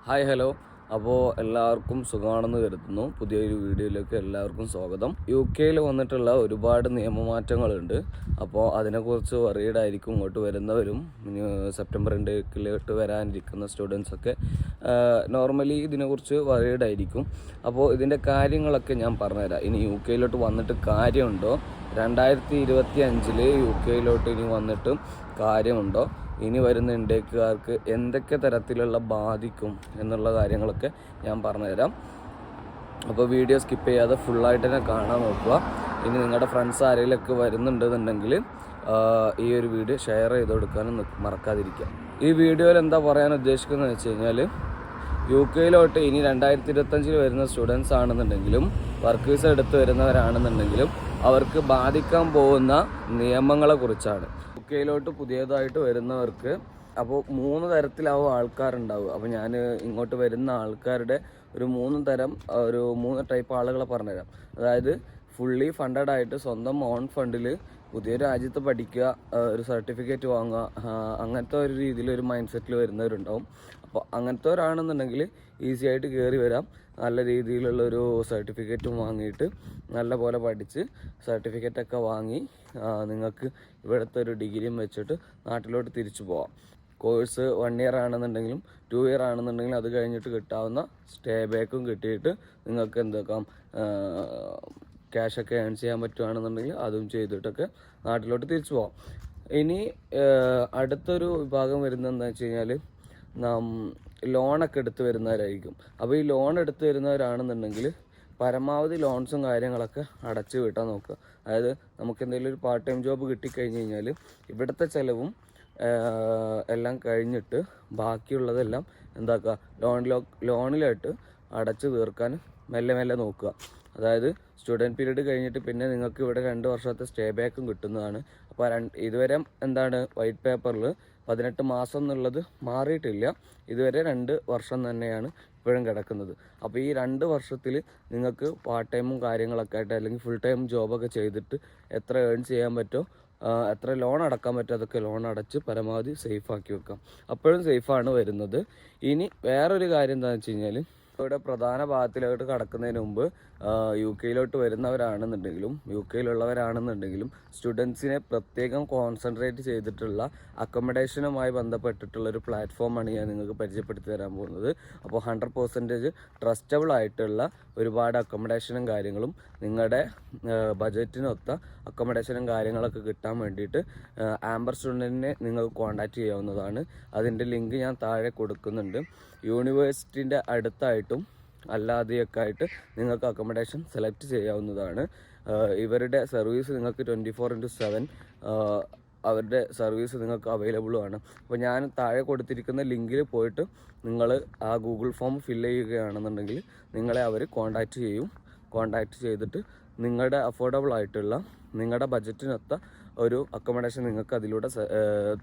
Hi hello. അപ്പോൾ എല്ലാവർക്കും സുഖമാണെന്ന് കരുതുന്നു. പുതിയൊരു വീഡിയോയിലേക്ക് എല്ലാവർക്കും സ്വാഗതം. UK വന്നിട്ടുള്ള ഒരുപാട് നിയമമാറ്റങ്ങളുണ്ട്. അപ്പോൾ അതിനെക്കുറിച്ച് വറീഡായിരിക്കും ഇങ്ങോട്ട് വരുന്നവരും സെപ്റ്റംബർ 2 വരാനിരിക്കുന്ന സ്റ്റുഡൻസൊക്കെ നോർമലി ഇതിനെക്കുറിച്ച് വറീഡായിരിക്കും. അപ്പോൾ ഇതിൻ്റെ കാര്യങ്ങളൊക്കെ ഞാൻ പറഞ്ഞുതരാം. ഇനി UK വന്നിട്ട് കാര്യമുണ്ടോ, 2025 UK ഇനി വന്നിട്ട് കാര്യമുണ്ടോ, ഇനി വരുന്ന ഇന്ത്യക്കാർക്ക് എന്തൊക്കെ തരത്തിലുള്ള ബാധിക്കും എന്നുള്ള കാര്യങ്ങളൊക്കെ ഞാൻ പറഞ്ഞുതരാം. അപ്പോൾ വീഡിയോ സ്കിപ്പ് ചെയ്യാതെ ഫുള്ളായിട്ട് തന്നെ കാണാൻ നോക്കുക. ഇനി നിങ്ങളുടെ ഫ്രണ്ട്സ് ആരെങ്കിലുമൊക്കെ വരുന്നുണ്ടെന്നുണ്ടെങ്കിൽ ഈ ഒരു വീഡിയോ ഷെയർ ചെയ്ത് കൊടുക്കാനും മറക്കാതിരിക്കുക. ഈ വീഡിയോയിൽ എന്താ പറയാൻ ഉദ്ദേശിക്കുന്നത് വെച്ച് കഴിഞ്ഞാൽ, UK ഇനി 2025 വരുന്ന സ്റ്റുഡൻസ് ആണെന്നുണ്ടെങ്കിലും വർക്ക് വിസ എടുത്ത് വരുന്നവരാണെന്നുണ്ടെങ്കിലും അവർക്ക് ബാധിക്കാൻ പോകുന്ന നിയമങ്ങളെ കുറിച്ചാണ്. UK പുതിയതായിട്ട് വരുന്നവർക്ക് അപ്പോൾ 3 തരത്തിലാവും ആൾക്കാരുണ്ടാവുക. അപ്പോൾ ഞാൻ ഇങ്ങോട്ട് വരുന്ന ആൾക്കാരുടെ ഒരു 3 ടൈപ്പ് ആളുകളെ പറഞ്ഞുതരാം. അതായത് ഫുള്ളി ഫണ്ടഡ് ആയിട്ട് സ്വന്തം ഓൺ ഫണ്ടിൽ പുതിയ രാജ്യത്ത് പഠിക്കുക, ഒരു സർട്ടിഫിക്കറ്റ് വാങ്ങുക, അങ്ങനത്തെ ഒരു രീതിയിൽ ഒരു മൈൻഡ് സെറ്റിൽ വരുന്നവരുണ്ടാവും. അപ്പോൾ അങ്ങനത്തെവരാണെന്നുണ്ടെങ്കിൽ ഈസി ആയിട്ട് കയറി വരാം. നല്ല രീതിയിലുള്ളൊരു സർട്ടിഫിക്കറ്റും വാങ്ങിയിട്ട് നല്ല പോലെ പഠിച്ച് സർട്ടിഫിക്കറ്റൊക്കെ വാങ്ങി നിങ്ങൾക്ക് ഇവിടുത്തെ ഒരു ഡിഗ്രിയും വെച്ചിട്ട് നാട്ടിലോട്ട് തിരിച്ചു പോവാം. കോഴ്സ് 1 ഇയർ ആണെന്നുണ്ടെങ്കിലും 2 ഇയർ ആണെന്നുണ്ടെങ്കിലും അത് കഴിഞ്ഞിട്ട് കിട്ടാവുന്ന സ്റ്റേ ബാക്കും കിട്ടിയിട്ട് നിങ്ങൾക്ക് എന്താക്കാം, ക്യാഷൊക്കെ ഏൺ ചെയ്യാൻ പറ്റുകയാണെന്നുണ്ടെങ്കിൽ അതും ചെയ്തിട്ടൊക്കെ നാട്ടിലോട്ട് തിരിച്ചു പോകാം. ഇനി അടുത്തൊരു വിഭാഗം വരുന്നത് എന്താ വെച്ച് കഴിഞ്ഞാൽ, ലോണൊക്കെ എടുത്ത് വരുന്നവരായിരിക്കും. അപ്പോൾ ഈ ലോൺ എടുത്ത് വരുന്നവരാണെന്നുണ്ടെങ്കിൽ പരമാവധി ലോൺസും കാര്യങ്ങളൊക്കെ അടച്ച് വീട്ടാൻ നോക്കുക. അതായത് നമുക്ക് എന്തെങ്കിലും ഒരു പാർട്ട് ടൈം ജോബ് കിട്ടിക്കഴിഞ്ഞ് കഴിഞ്ഞാൽ ഇവിടുത്തെ ചിലവും എല്ലാം കഴിഞ്ഞിട്ട് ബാക്കിയുള്ളതെല്ലാം എന്താക്കുക, ലോണിലായിട്ട് അടച്ച് തീർക്കാൻ മെല്ലെ നോക്കുക. അതായത് സ്റ്റുഡൻറ്റ് പീരീഡ് കഴിഞ്ഞിട്ട് പിന്നെ നിങ്ങൾക്ക് ഇവിടെ 2 വർഷത്തെ സ്റ്റേ ബാക്കും കിട്ടുന്നതാണ്. അപ്പോൾ ഇതുവരെ എന്താണ് വൈറ്റ് പേപ്പറിൽ 18 മാസം എന്നുള്ളത് മാറിയിട്ടില്ല. ഇതുവരെ 2 വർഷം തന്നെയാണ് ഇപ്പോഴും കിടക്കുന്നത്. അപ്പോൾ ഈ 2 വർഷത്തിൽ നിങ്ങൾക്ക് പാർട്ട് ടൈമും കാര്യങ്ങളൊക്കെ ആയിട്ട് അല്ലെങ്കിൽ ഫുൾ ടൈം ജോബൊക്കെ ചെയ്തിട്ട് എത്ര ഏൺ ചെയ്യാൻ പറ്റുമോ, എത്ര ലോൺ അടക്കാൻ പറ്റുമോ അതൊക്കെ ലോൺ അടച്ച് പരമാവധി സേഫ് ആക്കി വെക്കാം. അപ്പോഴും സേഫാണ് വരുന്നത്. ഇനി വേറൊരു കാര്യം എന്താണെന്ന് വെച്ച് കഴിഞ്ഞാൽ, ഇവിടെ പ്രധാന ഭാഗത്തിലോട്ട് കടക്കുന്നതിന് മുമ്പ് UK വരുന്നവരാണെന്നുണ്ടെങ്കിലും UK സ്റ്റുഡൻസിനെ പ്രത്യേകം കോൺസെൻട്രേറ്റ് ചെയ്തിട്ടുള്ള അക്കോമഡേഷനുമായി ബന്ധപ്പെട്ടിട്ടുള്ള ഒരു പ്ലാറ്റ്ഫോമാണ് ഞാൻ നിങ്ങൾക്ക് പരിചയപ്പെടുത്തി തരാൻ പോകുന്നത്. അപ്പോൾ 100% ട്രസ്റ്റബിൾ ആയിട്ടുള്ള ഒരുപാട് അക്കോമഡേഷനും കാര്യങ്ങളും നിങ്ങളുടെ ബജറ്റിനൊത്ത അക്കോമഡേഷനും കാര്യങ്ങളൊക്കെ കിട്ടാൻ വേണ്ടിയിട്ട് ആംബർ സ്റ്റുഡൻറ്റിനെ നിങ്ങൾക്ക് കോൺടാക്റ്റ് ചെയ്യാവുന്നതാണ്. അതിൻ്റെ ലിങ്ക് ഞാൻ താഴെ കൊടുക്കുന്നുണ്ട്. യൂണിവേഴ്സിറ്റിൻ്റെ അടുത്തായിട്ടും അല്ലാതെയൊക്കെ ആയിട്ട് നിങ്ങൾക്ക് അക്കോമഡേഷൻ സെലക്ട് ചെയ്യാവുന്നതാണ്. ഇവരുടെ സർവീസ് നിങ്ങൾക്ക് 24/7 അവരുടെ സർവീസ് നിങ്ങൾക്ക് അവൈലബിളും ആണ്. അപ്പോൾ ഞാൻ താഴെ കൊടുത്തിരിക്കുന്ന ലിങ്കിൽ പോയിട്ട് നിങ്ങൾ ആ ഗൂഗിൾ ഫോം ഫില്ല് ചെയ്യുകയാണെന്നുണ്ടെങ്കിൽ നിങ്ങളെ അവർ കോൺടാക്റ്റ് ചെയ്തിട്ട് നിങ്ങളുടെ അഫോർഡബിൾ ആയിട്ടുള്ള നിങ്ങളുടെ ബജറ്റിനൊത്ത ഒരു അക്കോമഡേഷൻ നിങ്ങൾക്ക് അതിലൂടെ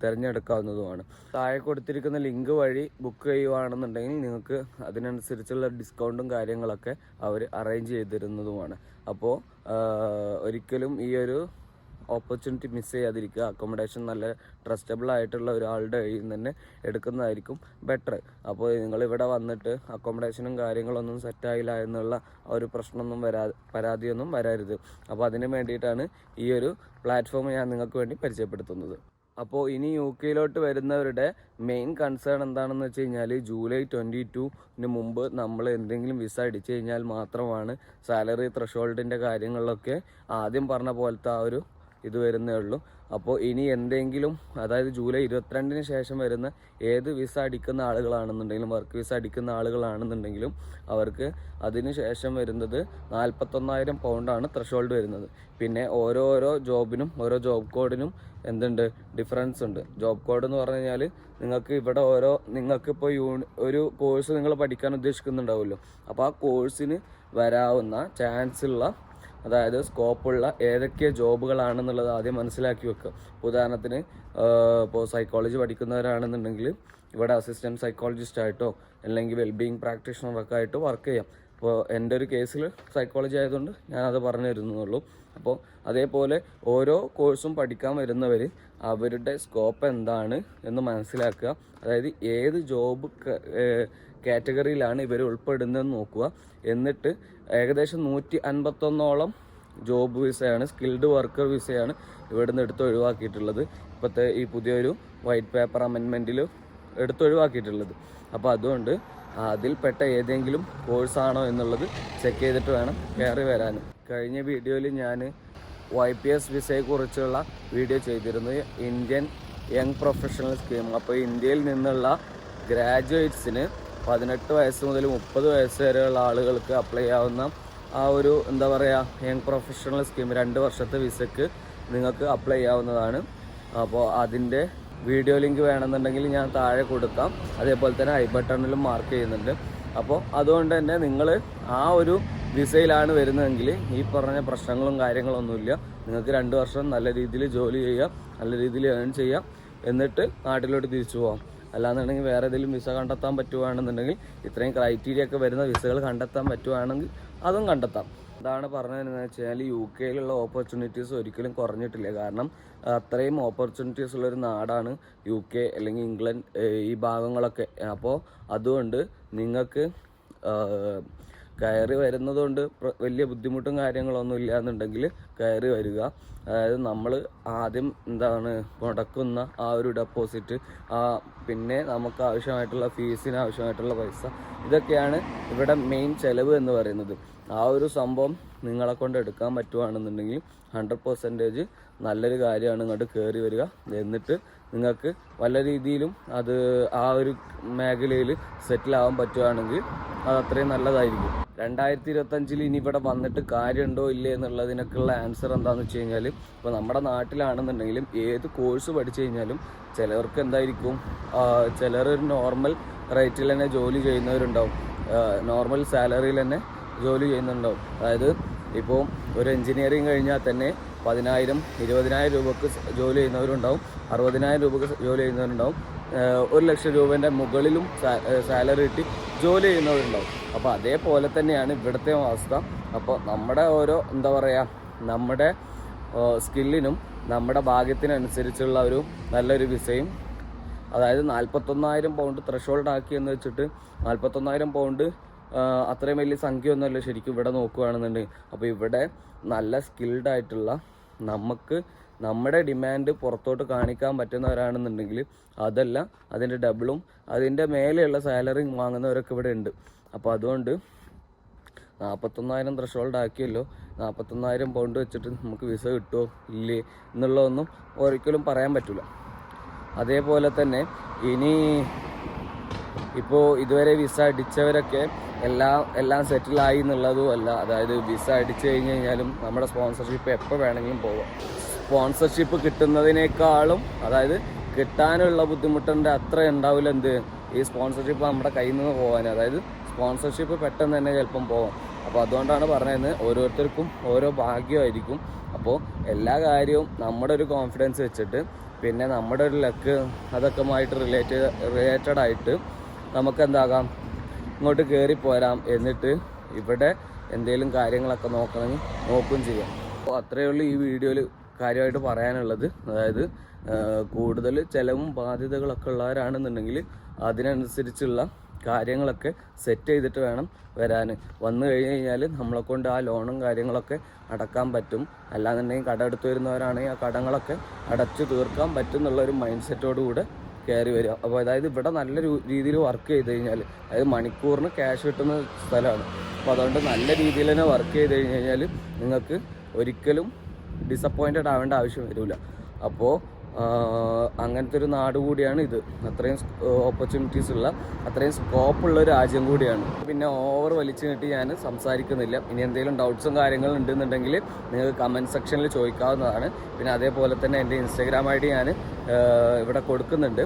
തിരഞ്ഞെടുക്കാവുന്നതുമാണ്. താഴെ കൊടുത്തിരിക്കുന്ന ലിങ്ക് വഴി ബുക്ക് ചെയ്യുകയാണെന്നുണ്ടെങ്കിൽ നിങ്ങൾക്ക് അതിനനുസരിച്ചുള്ള ഡിസ്കൗണ്ടും കാര്യങ്ങളൊക്കെ അവർ അറേഞ്ച് ചെയ്ത് തരുന്നതുമാണ്. അപ്പോൾ ഒരിക്കലും ഈ ഒരു ഓപ്പർച്യൂണിറ്റി മിസ് ചെയ്യാതിരിക്കുക. അക്കോമഡേഷൻ നല്ല ട്രസ്റ്റബിൾ ആയിട്ടുള്ള ഒരാളുടെ കയ്യിൽ നിന്ന് തന്നെ എടുക്കുന്നതായിരിക്കും ബെറ്റർ. അപ്പോൾ നിങ്ങളിവിടെ വന്നിട്ട് അക്കോമഡേഷനും കാര്യങ്ങളൊന്നും സെറ്റായില്ല എന്നുള്ള ഒരു പ്രശ്നമൊന്നും പരാതിയൊന്നും വരരുത്. അപ്പോൾ അതിന് വേണ്ടിയിട്ടാണ് ഈ ഒരു പ്ലാറ്റ്ഫോം ഞാൻ നിങ്ങൾക്ക് വേണ്ടി പരിചയപ്പെടുത്തുന്നത്. അപ്പോൾ ഇനി UK വരുന്നവരുടെ മെയിൻ കൺസേൺ എന്താണെന്ന് വെച്ച് കഴിഞ്ഞാൽ, ജൂലൈ 22 മുമ്പ് നമ്മൾ എന്തെങ്കിലും വിസ അടിച്ചു കഴിഞ്ഞാൽ മാത്രമാണ് സാലറി ത്രഷോൾഡിൻ്റെ കാര്യങ്ങളിലൊക്കെ ആദ്യം പറഞ്ഞ പോലത്തെ ആ ഒരു ഇത് വരുന്നേ ഉള്ളൂ. അപ്പോൾ ഇനി എന്തെങ്കിലും, അതായത് ജൂലൈ 22 ശേഷം വരുന്ന ഏത് വിസ അടിക്കുന്ന ആളുകളാണെന്നുണ്ടെങ്കിലും വർക്ക് വിസ അടിക്കുന്ന ആളുകളാണെന്നുണ്ടെങ്കിലും അവർക്ക് അതിന് ശേഷം വരുന്നത് 41,000 പൗണ്ടാണ് ത്രഷോൾഡ് വരുന്നത്. പിന്നെ ഓരോ ജോബിനും ഓരോ ജോബ് കോഡിനും എന്തുണ്ട്, ഡിഫറൻസ് ഉണ്ട്. ജോബ് കോഡ് എന്ന് പറഞ്ഞു കഴിഞ്ഞാൽ നിങ്ങൾക്ക് ഇവിടെ നിങ്ങൾക്കിപ്പോൾ ഒരു കോഴ്സ് നിങ്ങൾ പഠിക്കാൻ ഉദ്ദേശിക്കുന്നുണ്ടാവുമല്ലോ. അപ്പോൾ ആ കോഴ്സിന് വരാവുന്ന ചാൻസ് ഉള്ള, അതായത് സ്കോപ്പുള്ള ഏതൊക്കെ ജോബുകളാണെന്നുള്ളത് ആദ്യം മനസ്സിലാക്കി വെക്കുക. ഉദാഹരണത്തിന് ഇപ്പോൾ സൈക്കോളജി പഠിക്കുന്നവരാണെന്നുണ്ടെങ്കിൽ ഇവിടെ അസിസ്റ്റൻറ്റ് സൈക്കോളജിസ്റ്റ് ആയിട്ടോ അല്ലെങ്കിൽ വെൽബീയിങ് പ്രാക്ടീഷണറൊക്കെ ആയിട്ട് വർക്ക് ചെയ്യാം. അപ്പോൾ എൻ്റെ ഒരു കേസിൽ സൈക്കോളജി ആയതുകൊണ്ട് ഞാനത് പറഞ്ഞു തരുന്നുള്ളൂ. അപ്പോൾ അതേപോലെ ഓരോ കോഴ്സും പഠിക്കാൻ വരുന്നവർ അവരുടെ സ്കോപ്പ് എന്താണ് എന്ന് മനസ്സിലാക്കുക. അതായത് ഏത് ജോബ് കാറ്റഗറിയിലാണ് ഇവർ ഉൾപ്പെടുന്നതെന്ന് നോക്കുക. എന്നിട്ട് ഏകദേശം 151ഓളം ജോബ് വിസയാണ്, സ്കിൽഡ് വർക്കർ വിസയാണ് ഇവിടുന്ന് എടുത്ത് ഒഴിവാക്കിയിട്ടുള്ളത്. ഇപ്പോഴത്തെ ഈ പുതിയൊരു വൈറ്റ് പേപ്പർ അമെൻമെൻറ്റിൽ എടുത്തൊഴിവാക്കിയിട്ടുള്ളത്. അപ്പോൾ അതുകൊണ്ട് അതിൽപ്പെട്ട ഏതെങ്കിലും കോഴ്സാണോ എന്നുള്ളത് ചെക്ക് ചെയ്തിട്ട് വേണം കയറി വരാൻ. കഴിഞ്ഞ വീഡിയോയിൽ ഞാൻ YPS വിസയെക്കുറിച്ചുള്ള വീഡിയോ ചെയ്തിരുന്നു, ഇന്ത്യൻ യങ് പ്രൊഫഷണൽ സ്കീം. അപ്പോൾ ഇന്ത്യയിൽ നിന്നുള്ള ഗ്രാജുവേറ്റ്സിന് 18 വയസ്സ് മുതൽ 30 വയസ്സ് വരെയുള്ള ആളുകൾക്ക് അപ്ലൈ ചെയ്യാവുന്ന ആ ഒരു എന്താ പറയുക യങ് പ്രൊഫഷണൽ സ്കീം 2 വർഷത്തെ വിസയ്ക്ക് നിങ്ങൾക്ക് അപ്ലൈ ചെയ്യാവുന്നതാണ്. അപ്പോൾ അതിൻ്റെ വീഡിയോ ലിങ്ക് വേണമെന്നുണ്ടെങ്കിൽ ഞാൻ താഴെ കൊടുക്കാം. അതേപോലെ തന്നെ ഐ ബട്ടണിലും മാർക്ക് ചെയ്യുന്നുണ്ട്. അപ്പോൾ അതുകൊണ്ട് തന്നെ നിങ്ങൾ ആ ഒരു വിസയിലാണ് വരുന്നതെങ്കിൽ ഈ പറഞ്ഞ പ്രശ്നങ്ങളും കാര്യങ്ങളൊന്നുമില്ല. നിങ്ങൾക്ക് 2 വർഷം നല്ല രീതിയിൽ ജോലി ചെയ്യാം, നല്ല രീതിയിൽ ഏൺ ചെയ്യാം, എന്നിട്ട് നാട്ടിലോട്ട് തിരിച്ചു പോകാം. അല്ലാന്നുണ്ടെങ്കിൽ വേറെ ഏതെങ്കിലും വിസ കണ്ടെത്താൻ പറ്റുവാണെന്നുണ്ടെങ്കിൽ ഇത്രയും ക്രൈറ്റീരിയ ഒക്കെ വരുന്ന വിസകൾ കണ്ടെത്താൻ പറ്റുവാണെങ്കിൽ അതും കണ്ടെത്താം. എന്താണ് പറഞ്ഞതെന്ന് വെച്ചാൽ UK ഓപ്പർച്യൂണിറ്റീസ് ഒരിക്കലും കുറഞ്ഞിട്ടില്ല. കാരണം അത്രയും ഓപ്പർച്യൂണിറ്റീസ് ഉള്ളൊരു നാടാണ് UK അല്ലെങ്കിൽ ഇംഗ്ലണ്ട് ഈ ഭാഗങ്ങളൊക്കെ. അപ്പോൾ അതുകൊണ്ട് നിങ്ങൾക്ക് കയറി വരുന്നതുകൊണ്ട് വലിയ ബുദ്ധിമുട്ടും കാര്യങ്ങളൊന്നും ഇല്ല എന്നുണ്ടെങ്കിൽ കയറി വരിക. അതായത് നമ്മൾ ആദ്യം മുടക്കുന്ന ആ ഒരു ഡെപ്പോസിറ്റ്, പിന്നെ നമുക്ക് ആവശ്യമായിട്ടുള്ള ഫീസിന് ആവശ്യമായിട്ടുള്ള പൈസ, ഇതൊക്കെയാണ് ഇവിടെ മെയിൻ ചിലവ് എന്ന് പറയുന്നത്. ആ ഒരു സംഭവം നിങ്ങളെ കൊണ്ട് എടുക്കാൻ പറ്റുവാണെന്നുണ്ടെങ്കിൽ 100% നല്ലൊരു കാര്യമാണ്. ഇങ്ങോട്ട് കയറി വരിക. എന്നിട്ട് നിങ്ങൾക്ക് വല്ല രീതിയിലും അത് ആ ഒരു മേഖലയിൽ സെറ്റിലാവാൻ പറ്റുകയാണെങ്കിൽ അത് അത്രയും നല്ലതായിരിക്കും. 2025 ഇനി ഇവിടെ വന്നിട്ട് കാര്യമുണ്ടോ ഇല്ലേ എന്നുള്ളതിനൊക്കെയുള്ള ആൻസർ എന്താണെന്ന് വെച്ച് കഴിഞ്ഞാൽ, ഇപ്പോൾ നമ്മുടെ നാട്ടിലാണെന്നുണ്ടെങ്കിലും ഏത് കോഴ്സ് പഠിച്ചു കഴിഞ്ഞാലും ചിലവർക്ക് എന്തായിരിക്കും, ചിലർ ഒരു നോർമൽ റേറ്റിൽ തന്നെ ജോലി ചെയ്യുന്നവരുണ്ടാവും, നോർമൽ സാലറിയിൽ തന്നെ ജോലി ചെയ്യുന്നുണ്ടാവും. അതായത് ഇപ്പോൾ ഒരു എൻജിനീയറിങ് കഴിഞ്ഞാൽ തന്നെ 10,000 20,000 രൂപക്ക് ജോലി ചെയ്യുന്നവരുണ്ടാവും, 60,000 രൂപക്ക് ജോലി ചെയ്യുന്നവരുണ്ടാവും, 1 ലക്ഷം രൂപേൻ്റെ മുകളിലും സാലറി കിട്ടി ജോലി ചെയ്യുന്നവരുണ്ടാവും. അപ്പോൾ അതേപോലെ തന്നെയാണ് ഇവിടുത്തെ അവസ്ഥ. അപ്പോൾ നമ്മുടെ ഓരോ നമ്മുടെ സ്കില്ലിനും നമ്മുടെ ഭാഗ്യത്തിനനുസരിച്ചുള്ള ഒരു നല്ലൊരു വിസയും, അതായത് 41,000 പൗണ്ട് ത്രഷോൾഡ് ആക്കി എന്ന് വെച്ചിട്ട് 41,000 പൗണ്ട് അത്രയും വലിയ സംഖ്യ ഒന്നുമല്ല ശരിക്കും ഇവിടെ നോക്കുകയാണെന്നുണ്ടെങ്കിൽ. അപ്പോൾ ഇവിടെ നല്ല സ്കിൽഡ് ആയിട്ടുള്ള നമുക്ക് നമ്മുടെ ഡിമാൻഡ് പുറത്തോട്ട് കാണിക്കാൻ പറ്റുന്നവരാണെന്നുണ്ടെങ്കിൽ അതല്ല അതിൻ്റെ ഡബിളും അതിൻ്റെ മേലെയുള്ള സാലറി വാങ്ങുന്നവരൊക്കെ ഇവിടെ ഉണ്ട്. അപ്പോൾ അതുകൊണ്ട് 41,000 ത്രഷോൾഡ് ആക്കിയല്ലോ, 41,000 പൗണ്ട് വെച്ചിട്ട് നമുക്ക് വിസ കിട്ടുമോ ഇല്ലേ എന്നുള്ളതൊന്നും ഒരിക്കലും പറയാൻ പറ്റില്ല. അതേപോലെ തന്നെ ഇനി ഇപ്പോൾ ഇതുവരെ വിസ അടിച്ചവരൊക്കെ എല്ലാം സെറ്റിലായി എന്നുള്ളതും അല്ല. അതായത് വിസ അടിച്ചു കഴിഞ്ഞ് കഴിഞ്ഞാലും നമ്മുടെ സ്പോൺസർഷിപ്പ് എപ്പോൾ വേണമെങ്കിലും പോവാം. സ്പോൺസർഷിപ്പ് കിട്ടുന്നതിനേക്കാളും, അതായത് കിട്ടാനുള്ള ബുദ്ധിമുട്ടിൻ്റെ അത്ര ഉണ്ടാവില്ല ഈ സ്പോൺസർഷിപ്പ് നമ്മുടെ കയ്യിൽ നിന്ന് പോകാൻ. അതായത് സ്പോൺസർഷിപ്പ് പെട്ടെന്ന് തന്നെ ചിലപ്പം പോവാം. അപ്പോൾ അതുകൊണ്ടാണ് പറയുന്നത്, ഓരോരുത്തർക്കും ഓരോ ഭാഗ്യമായിരിക്കും. അപ്പോൾ എല്ലാ കാര്യവും നമ്മുടെ ഒരു കോൺഫിഡൻസ് വെച്ചിട്ട്, പിന്നെ നമ്മുടെ ഒരു ലക്ക് അതൊക്കെയുമായിട്ട് റിലേറ്റഡ് ആയിട്ട് നമുക്ക് എന്താകാം, ഇങ്ങോട്ട് കയറി പോരാം. എന്നിട്ട് ഇവിടെ എന്തെങ്കിലും കാര്യങ്ങളൊക്കെ നോക്കണമെങ്കിൽ നോക്കുകയും ചെയ്യാം. അപ്പോൾ അത്രയേ ഉള്ളൂ ഈ വീഡിയോയിൽ കാര്യമായിട്ട് പറയാനുള്ളത്. അതായത് കൂടുതൽ ചിലവും ബാധ്യതകളൊക്കെ ഉള്ളവരാണെന്നുണ്ടെങ്കിൽ അതിനനുസരിച്ചുള്ള കാര്യങ്ങളൊക്കെ സെറ്റ് ചെയ്തിട്ട് വേണം വരാൻ. വന്നു കഴിഞ്ഞ് കഴിഞ്ഞാൽ നമ്മളെക്കൊണ്ട് ആ ലോണും കാര്യങ്ങളൊക്കെ അടക്കാൻ പറ്റും. അല്ലാന്നുണ്ടെങ്കിൽ കട എടുത്തു വരുന്നവരാണെങ്കിൽ ആ കടങ്ങളൊക്കെ അടച്ചു തീർക്കാൻ പറ്റും എന്നുള്ളൊരു മൈൻഡ് സെറ്റോടുകൂടെ കയറി വരിക. അപ്പോൾ അതായത് ഇവിടെ നല്ല രീതിയിൽ വർക്ക് ചെയ്ത് കഴിഞ്ഞാൽ, അതായത് മണിക്കൂറിന് ക്യാഷ് കിട്ടുന്ന സ്ഥലമാണ്. അപ്പോൾ അതുകൊണ്ട് നല്ല രീതിയിൽ തന്നെ വർക്ക് ചെയ്ത് കഴിഞ്ഞ് കഴിഞ്ഞാൽ നിങ്ങൾക്ക് ഒരിക്കലും ഡിസപ്പോയിൻറ്റഡ് ആവേണ്ട ആവശ്യം വരില്ല. അപ്പോൾ അങ്ങനത്തെ ഒരു നാട് കൂടിയാണ് ഇത്. അത്രയും ഓപ്പർച്യൂണിറ്റീസ് ഉള്ള, അത്രയും സ്കോപ്പുള്ള ഒരു രാജ്യം കൂടിയാണ്. പിന്നെ ഓവർ വലിച്ചു നീട്ടി ഞാൻ സംസാരിക്കുന്നില്ല. ഇനി എന്തെങ്കിലും ഡൗട്ട്സും കാര്യങ്ങളും ഉണ്ടെന്നുണ്ടെങ്കിൽ നിങ്ങൾക്ക് കമൻറ്റ് സെക്ഷനിൽ ചോദിക്കാവുന്നതാണ്. പിന്നെ അതേപോലെ തന്നെ എൻ്റെ ഇൻസ്റ്റാഗ്രാം ID ഞാൻ ഇവിടെ കൊടുക്കുന്നുണ്ട്,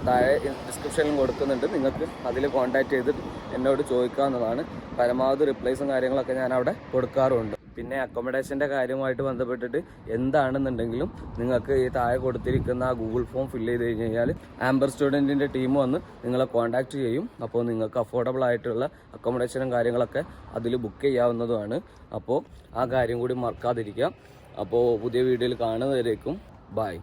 താഴെ ഡിസ്ക്രിപ്ഷനിലും കൊടുക്കുന്നുണ്ട്. നിങ്ങൾക്ക് അതിൽ കോൺടാക്റ്റ് ചെയ്തിട്ട് എന്നോട് ചോദിക്കാവുന്നതാണ്. പരമാവധി റിപ്ലൈസും കാര്യങ്ങളൊക്കെ ഞാൻ അവിടെ കൊടുക്കാറുണ്ട്. പിന്നെ അക്കോമഡേഷൻ്റെ കാര്യമായിട്ട് ബന്ധപ്പെട്ടിട്ട് എന്താണെന്നുണ്ടെങ്കിലും നിങ്ങൾക്ക് ഈ താഴെ കൊടുത്തിരിക്കുന്ന ആ ഗൂഗിൾ ഫോം ഫില്ല് ചെയ്ത് കഴിഞ്ഞ് കഴിഞ്ഞാൽ ആംബർ സ്റ്റുഡൻറ്റിൻ്റെ ടീം വന്ന് നിങ്ങളെ കോൺടാക്റ്റ് ചെയ്യും. അപ്പോൾ നിങ്ങൾക്ക് അഫോർഡബിൾ ആയിട്ടുള്ള അക്കോമഡേഷനും കാര്യങ്ങളൊക്കെ അതിൽ ബുക്ക് ചെയ്യാവുന്നതുമാണ്. അപ്പോൾ ആ കാര്യം കൂടി മറക്കാതിരിക്കുക. അപ്പോൾ പുതിയ വീഡിയോയിൽ കാണുന്നവരേക്കും ബൈ.